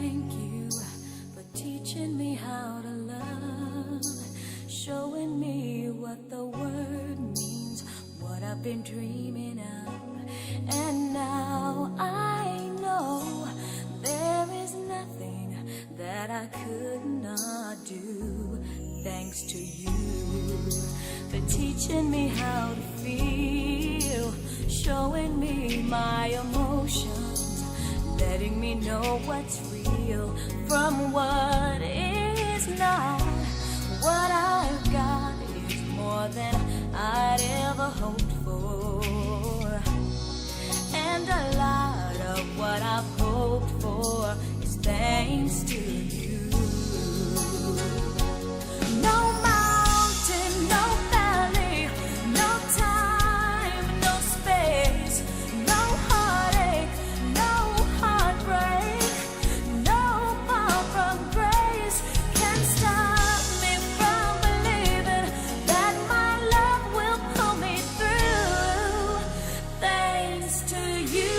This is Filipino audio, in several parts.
thank you for teaching me how to love, showing me what the word means, what I've been dreaming of. And now I know there is nothing that I could not do. Thanks to you for teaching me how to feel, showing me my emotions, letting me know what's real from what is not. What I've got is more than I'd ever hoped for, and a lot of what I've hoped for is thanks to you. No mountain, no valley, no time, no space, no heartache, no heartbreak, no far from grace can stop me from believing that my love will pull me through. Thanks to you.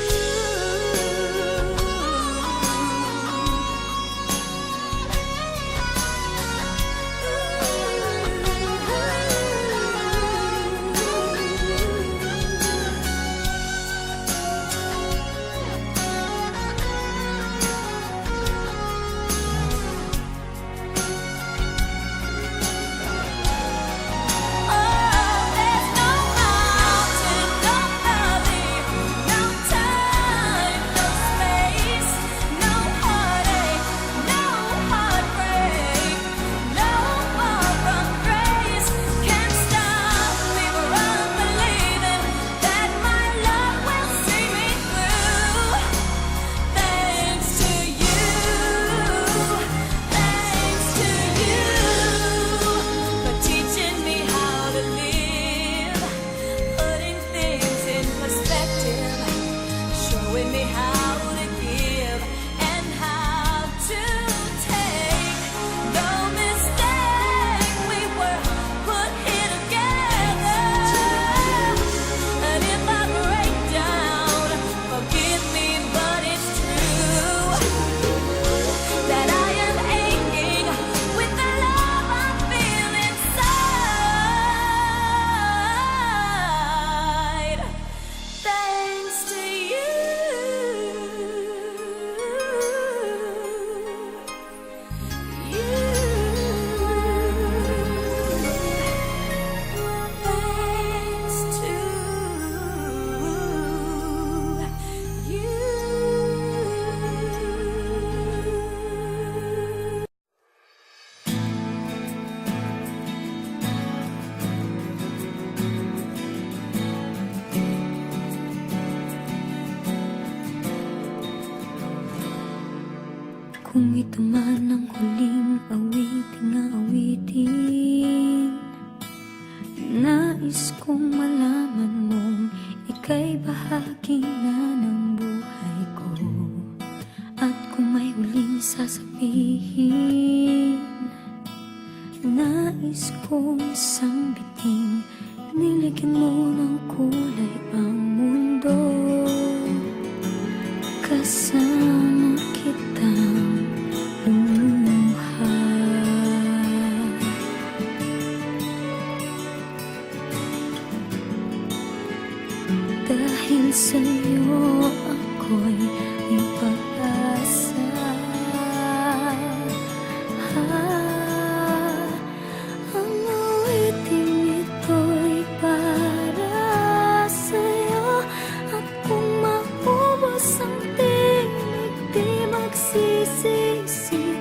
Kung ito man ang huling awiting, nais kong malaman mong ika'y bahagi na ng buhay ko. At kung may huling sasabihin, nais kong isang biting, niligyan mo ng kulay ang mundo. Kasama kitang lumuha, dahil sa'yo ako'y may pag-asa. Ang awiting ito'y para sa'yo, at kung maubos ang di magsisisi,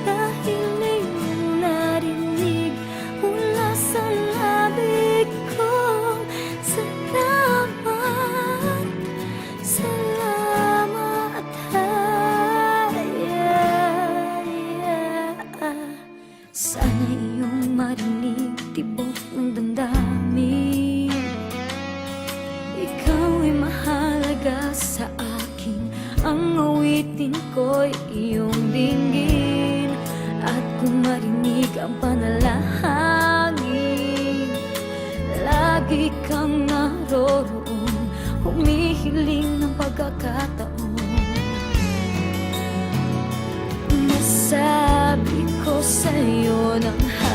dahil iyong narinig mula sa labig ko. Salamat, salamat, sana iyong marinig tibok ng damdamin. Ikaw ay mahalaga sa akin, ang awitin ko'y iyong dinggin. At kung marinig ang panalangin, lagi kang naroroon, humihiling ng pagkakataon. sa'yo ng